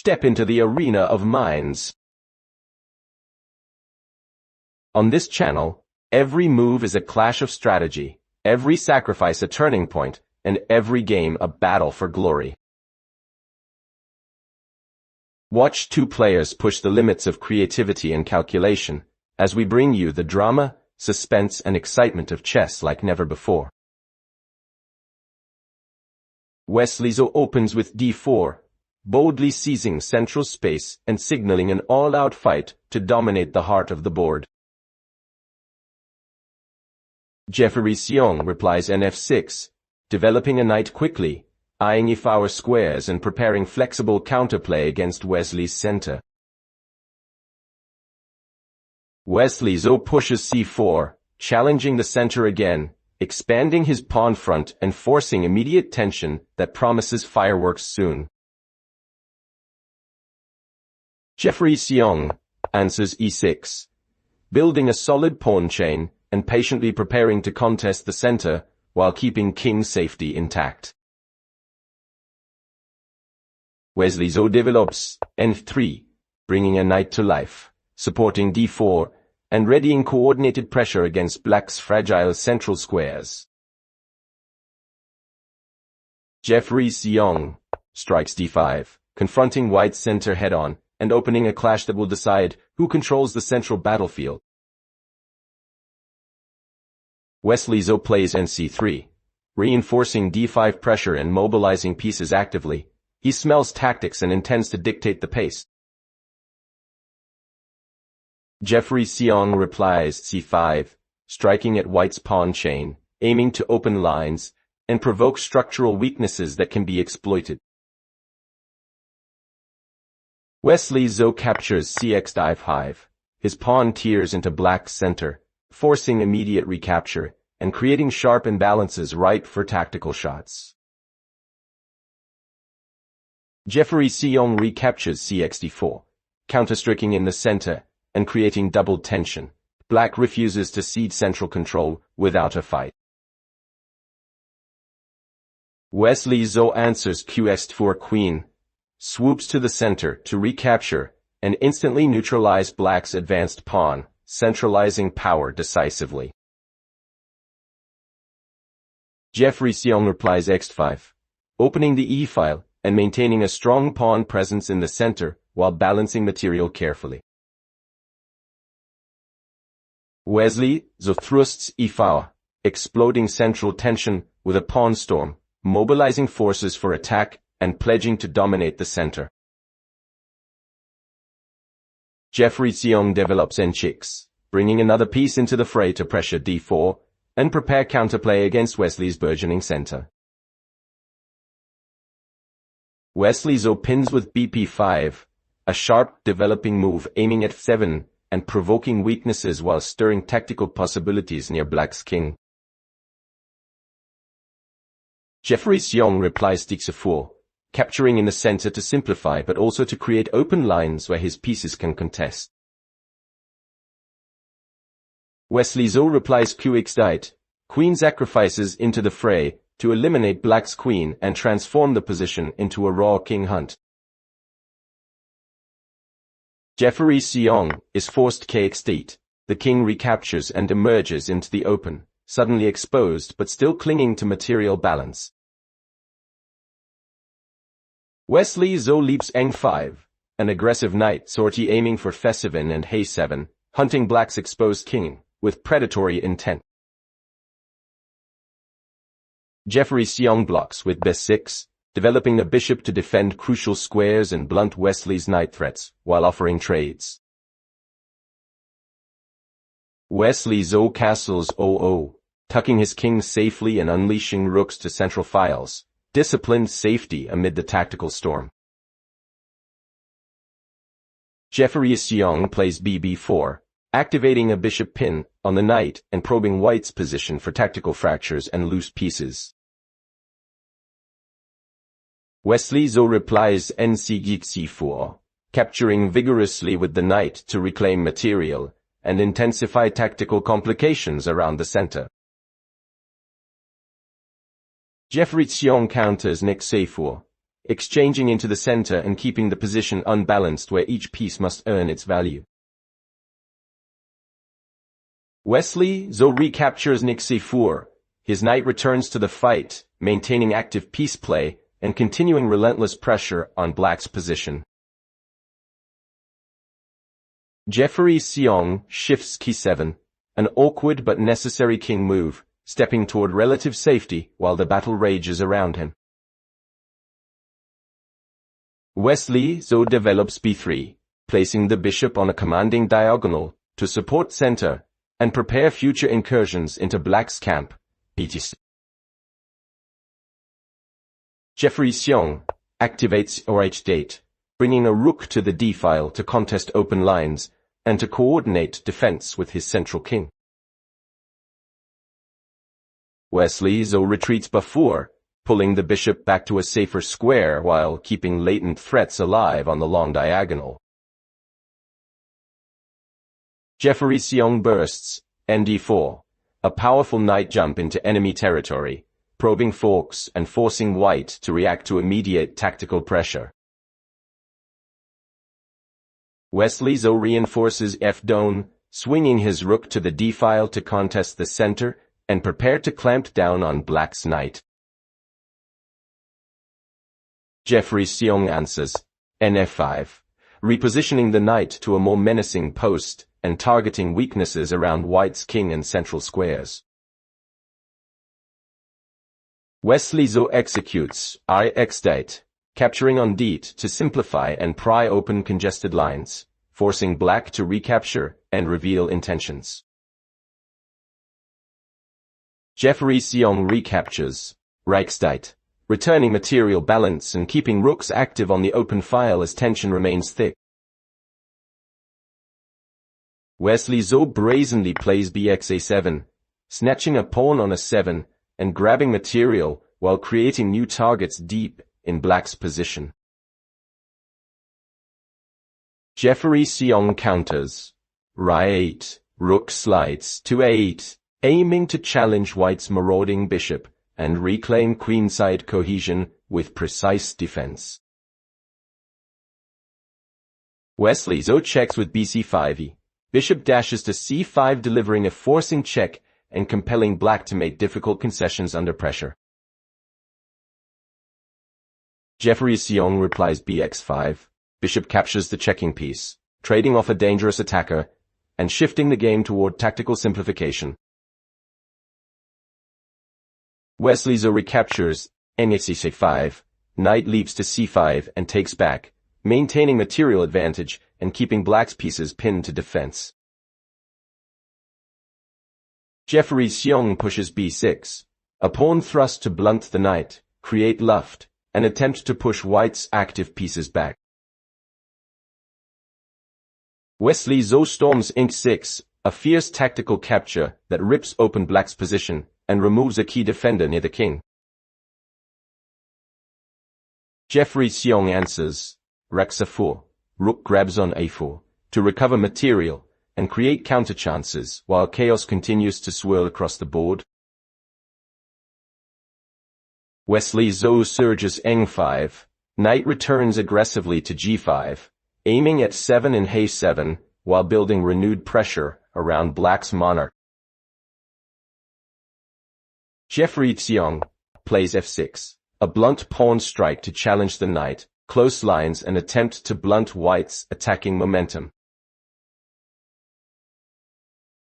step into the arena of minds. On this channel, every move is a clash of strategy, every sacrifice a turning point, and every game a battle for glory. Watch two players push the limits of creativity and calculation, as we bring you the drama, suspense, and excitement of chess like never before. Wesley So opens with d4, boldly seizing central space and signaling an all-out fight to dominate the heart of the board. Jeffery Xiong replies nf6, developing a knight quickly, eyeing e4 squares and preparing flexible counterplay against Wesley's center. Wesley So pushes c4, challenging the center again, expanding his pawn front and forcing immediate tension that promises fireworks soon. Jeffery Xiong answers e6, building a solid pawn chain and patiently preparing to contest the center while keeping king safety intact. Wesley So develops n3, bringing a knight to life, supporting d4, and readying coordinated pressure against black's fragile central squares. Jeffery Xiong strikes d5, confronting white's center head-on and opening a clash that will decide who controls the central battlefield. Wesley So plays nc3, reinforcing d5 pressure and mobilizing pieces actively. He smells tactics and intends to dictate the pace. Jeffery Xiong replies c5, striking at white's pawn chain, aiming to open lines and provoke structural weaknesses that can be exploited. Wesley So captures cx5, his pawn tears into black's center, forcing immediate recapture and creating sharp imbalances ripe for tactical shots. Jeffery Xiong recaptures cxd4, counterstriking in the center and creating double tension. Black refuses to cede central control without a fight. Wesley So answers qx4 queen, swoops to the center to recapture and instantly neutralize black's advanced pawn, centralizing power decisively. Jeffery Xiong replies x5, opening the e-file and maintaining a strong pawn presence in the center while balancing material carefully. Wesley So thrusts e4, exploding central tension with a pawn storm, mobilizing forces for attack and pledging to dominate the center. Jeffery Xiong develops n6, bringing another piece into the fray to pressure d4 and prepare counterplay against Wesley's burgeoning center. Wesley So pins with bp5, a sharp developing move aiming at f7 and provoking weaknesses while stirring tactical possibilities near black's king. Jeffery Xiong replies dx4, capturing in the center to simplify but also to create open lines where his pieces can contest. Wesley So replies qx8, queen sacrifices into the fray to eliminate black's queen and transform the position into a raw king hunt. Jeffery Xiong is forced kx8, the king recaptures and emerges into the open, suddenly exposed but still clinging to material balance. Wesley So leaps n5, an aggressive knight sortie aiming for f7 and h7, hunting black's exposed king with predatory intent. Jeffery Xiong blocks with b6, developing a bishop to defend crucial squares and blunt Wesley's knight threats while offering trades. Wesley So castles 0-0, tucking his king safely and unleashing rooks to central files, disciplined safety amid the tactical storm. Jeffery Xiong plays bb4, activating a bishop pin on the knight and probing white's position for tactical fractures and loose pieces. Wesley So replies ncg4, capturing vigorously with the knight to reclaim material and intensify tactical complications around the center. Jeffery Xiong counters nix a4, exchanging into the center and keeping the position unbalanced where each piece must earn its value. Wesley So recaptures c4. His knight returns to the fight, maintaining active piece play and continuing relentless pressure on black's position. Jeffery Xiong shifts c7, an awkward but necessary king move, stepping toward relative safety while the battle rages around him. Wesley So develops b3, placing the bishop on a commanding diagonal to support center and prepare future incursions into black's camp. Jeffery Xiong activates H8, bringing a rook to the d-file to contest open lines and to coordinate defense with his central king. Wesley So retreats b4, pulling the bishop back to a safer square while keeping latent threats alive on the long diagonal. Jeffery Xiong bursts nd4, a powerful knight jump into enemy territory, probing forks and forcing white to react to immediate tactical pressure. Wesley So reinforces f-done, swinging his rook to the d-file to contest the center and prepare to clamp down on black's knight. Jeffery Xiong answers nf5, repositioning the knight to a more menacing post and targeting weaknesses around white's king and central squares. Wesley So executes ix8, capturing on d8 to simplify and pry open congested lines, forcing black to recapture and reveal intentions. Jeffery Xiong recaptures Reichsdite, returning material balance and keeping rooks active on the open file as tension remains thick. Wesley So brazenly plays bxa7, snatching a pawn on a7 and grabbing material while creating new targets deep in black's position. Jeffery Xiong counters Ri8, rook slides to a8, aiming to challenge white's marauding bishop and reclaim queenside cohesion with precise defense. Wesley So checks with bc5e. Bishop dashes to c5, delivering a forcing check and compelling black to make difficult concessions under pressure. Jeffery Xiong replies bx5. Bishop captures the checking piece, trading off a dangerous attacker and shifting the game toward tactical simplification. Wesley So recaptures nc5. Knight leaps to c5 and takes back, maintaining material advantage and keeping black's pieces pinned to defense. Jeffery Xiong pushes b6, a pawn thrust to blunt the knight, create luft, and attempt to push white's active pieces back. Wesley So storms inc6, a fierce tactical capture that rips open black's position and removes a key defender near the king. Jeffery Xiong answers Rexa4. Rook grabs on a4 to recover material and create counterchances while chaos continues to swirl across the board. Wesley So surges eng5. Knight returns aggressively to g5, aiming at 7 and h7 while building renewed pressure around black's monarch. Jeffery Xiong plays f6, a blunt pawn strike to challenge the knight, close lines and attempt to blunt white's attacking momentum.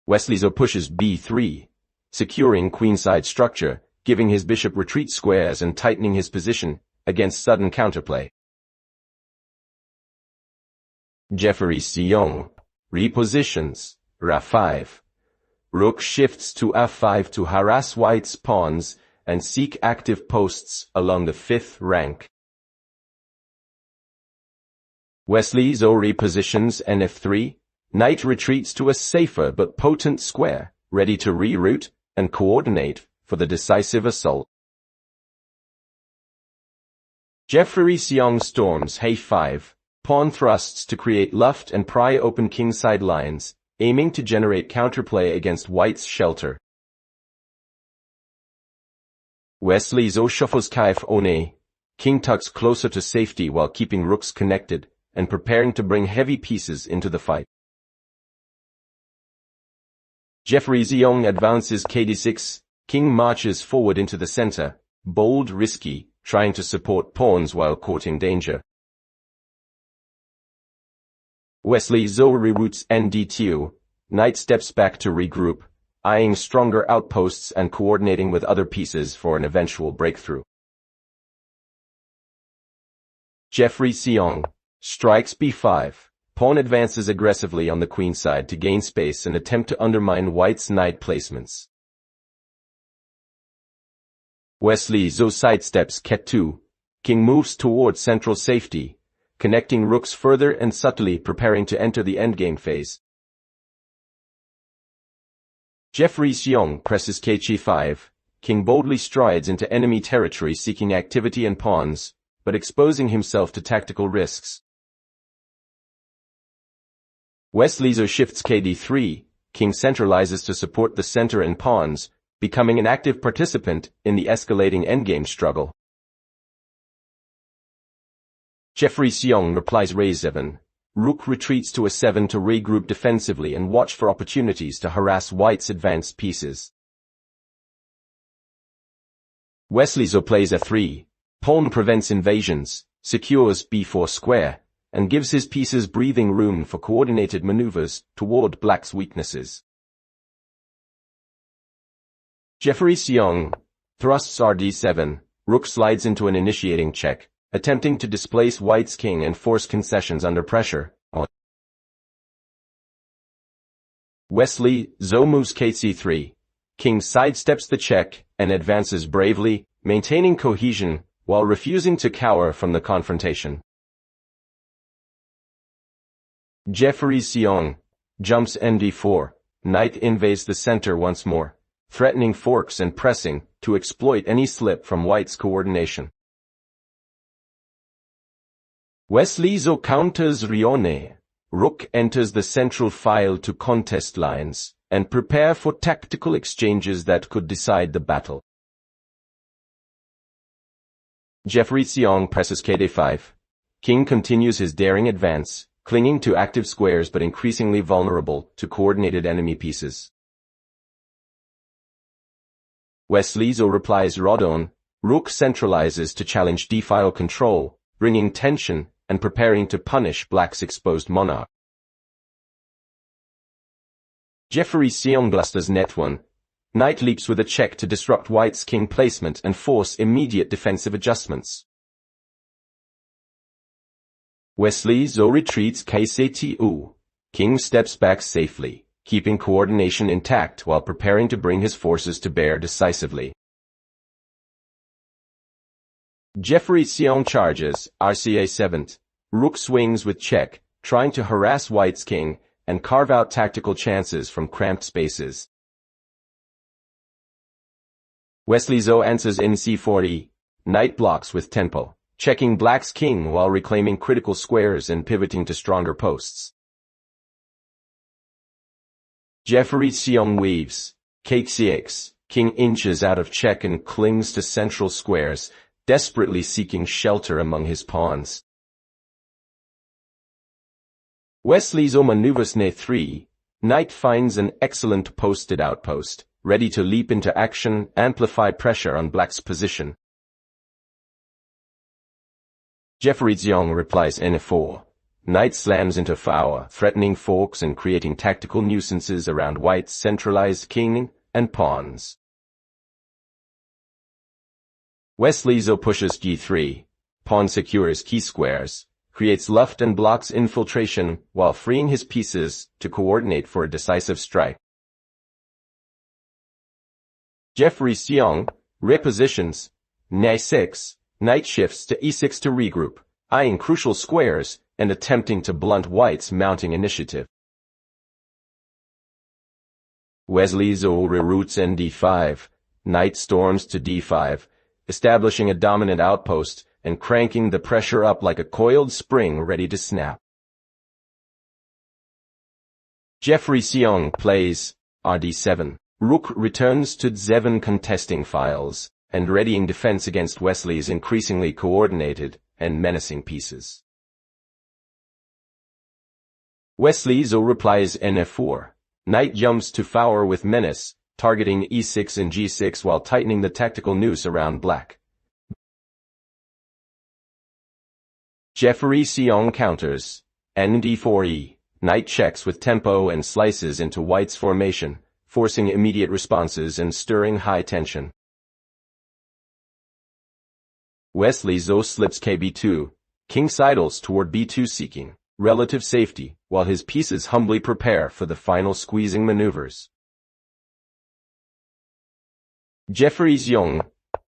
Wesley So pushes b3, securing queenside structure, giving his bishop retreat squares and tightening his position against sudden counterplay. Jeffery Xiong repositions ra5. Rook shifts to f5 to harass white's pawns and seek active posts along the 5th rank. Wesley So repositions nf3. Knight retreats to a safer but potent square, ready to reroute and coordinate for the decisive assault. Jeffery Xiong storms h5, pawn thrusts to create luft and pry open kingside lines, aiming to generate counterplay against white's shelter. Wesley So shuffles kf one, King tucks closer to safety while keeping rooks connected and preparing to bring heavy pieces into the fight. Jeffery Xiong advances kd6, King marches forward into the center, bold, risky, trying to support pawns while courting danger. Wesley So reroutes nd2, Knight steps back to regroup, eyeing stronger outposts and coordinating with other pieces for an eventual breakthrough. Jeffery Xiong strikes b5. Pawn advances aggressively on the queen side to gain space and attempt to undermine white's knight placements. Wesley So sidesteps ket2. King moves towards central safety, connecting rooks further and subtly preparing to enter the endgame phase. Jeffery Xiong presses kg5. King boldly strides into enemy territory seeking activity and pawns, but exposing himself to tactical risks. Wesley So shifts kd3. King centralizes to support the center and pawns, becoming an active participant in the escalating endgame struggle. Jeffery Xiong replies Ra7. Rook retreats to a7 to regroup defensively and watch for opportunities to harass white's advanced pieces. Wesley So plays a3. Pawn prevents invasions, secures b4 square, and gives his pieces breathing room for coordinated maneuvers toward black's weaknesses. Jeffery Xiong thrusts rd7. Rook slides into an initiating check, attempting to displace white's king and force concessions under pressure. Wesley So moves kc3. King sidesteps the check and advances bravely, maintaining cohesion while refusing to cower from the confrontation. Jeffery Xiong jumps nd4. Knight invades the center once more, threatening forks and pressing to exploit any slip from white's coordination. Wesley So counters Rione. Rook enters the central file to contest lines and prepare for tactical exchanges that could decide the battle. Jeffery Xiong presses kd5. King continues his daring advance, clinging to active squares but increasingly vulnerable to coordinated enemy pieces. Wesley So replies Rodon. Rook centralizes to challenge d-file control, bringing tension and preparing to punish black's exposed monarch. Jeffery Xiong blusters net1. Knight leaps with a check to disrupt white's king placement and force immediate defensive adjustments. Wesley So retreats kc2. King steps back safely, keeping coordination intact while preparing to bring his forces to bear decisively. Jeffery Xiong charges rca7. Rook swings with check, trying to harass white's king and carve out tactical chances from cramped spaces. Wesley So answers in c4e. Knight blocks with tempo, checking black's king while reclaiming critical squares and pivoting to stronger posts. Jeffery Xiong weaves. kc6. King inches out of check and clings to central squares, desperately seeking shelter among his pawns. Wesley So maneuvers ne3. Knight finds an excellent posted outpost, ready to leap into action, amplify pressure on black's position. Jeffery Xiong replies n4. Knight slams into file, threatening forks and creating tactical nuisances around white's centralized king and pawns. Wesley So pushes g3. Pawn secures key squares, creates luft and blocks infiltration while freeing his pieces to coordinate for a decisive strike. Jeffery Xiong repositions. ne6. Knight shifts to e6 to regroup, eyeing crucial squares and attempting to blunt white's mounting initiative. Wesley So reroutes nd5. Knight storms to d5, establishing a dominant outpost and cranking the pressure up like a coiled spring ready to snap. Jeffery Xiong plays rd7. Rook returns to d7 contesting files, and readying defense against Wesley's increasingly coordinated and menacing pieces. Wesley So replies in f4. Knight jumps to fire with menace, targeting e6 and g6 while tightening the tactical noose around black. Jeffery Xiong counters, d4e. Knight checks with tempo and slices into white's formation, forcing immediate responses and stirring high tension. Wesley So slips kb2. King sidles toward b2 seeking relative safety, while his pieces humbly prepare for the final squeezing maneuvers. Jeffery Xiong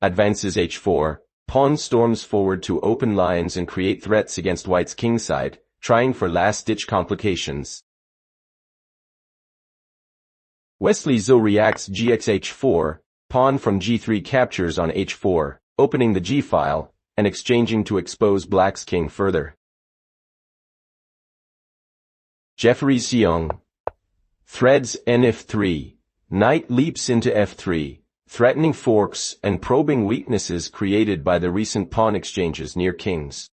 advances h4. Pawn storms forward to open lines and create threats against white's kingside, trying for last-ditch complications. Wesley So reacts gx-h4. Pawn from g3 captures on h4, opening the g-file, and exchanging to expose black's king further. Jeffery Xiong threads nf3. Knight leaps into f3, threatening forks and probing weaknesses created by the recent pawn exchanges near kings.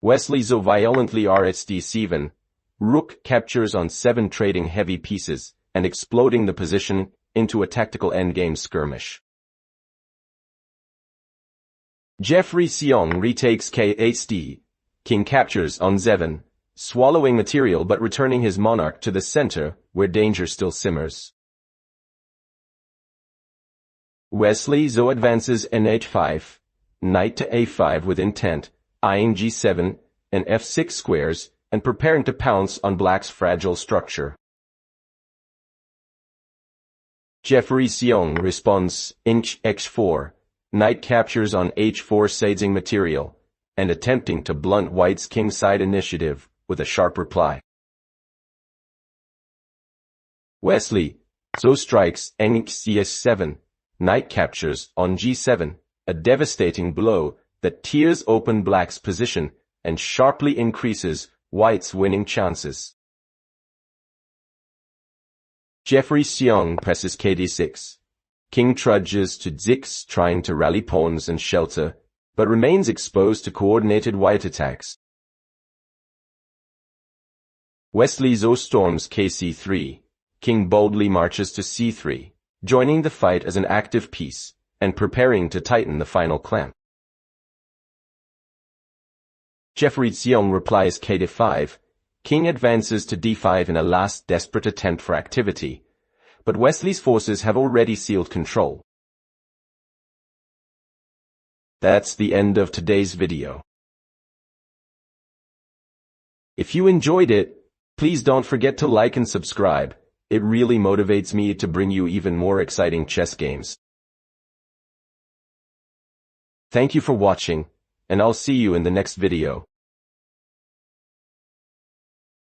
Wesley So violently rsd7. Rook captures on 7, trading heavy pieces and exploding the position into a tactical endgame skirmish. Jeffery Xiong retakes k8d. King captures on 7, swallowing material but returning his monarch to the center, where danger still simmers. Wesley So advances nh5, knight to a5 with intent, eyeing g7 and f6 squares, and preparing to pounce on black's fragile structure. Jeffery Xiong responds h4, knight captures on h4 seizing material, and attempting to blunt white's kingside initiative with a sharp reply. Wesley So strikes ch7, knight captures on g7, a devastating blow that tears open black's position and sharply increases white's winning chances. Jeffery Xiong presses kd6. King trudges to d6, trying to rally pawns and shelter, but remains exposed to coordinated white attacks. Wesley So storms kc3. King boldly marches to c3, joining the fight as an active piece, and preparing to tighten the final clamp. Jeffery Xiong replies kd5. King advances to d5 in a last desperate attempt for activity, but Wesley's forces have already sealed control. That's the end of today's video. If you enjoyed it, please don't forget to like and subscribe. It really motivates me to bring you even more exciting chess games. Thank you for watching, and I'll see you in the next video.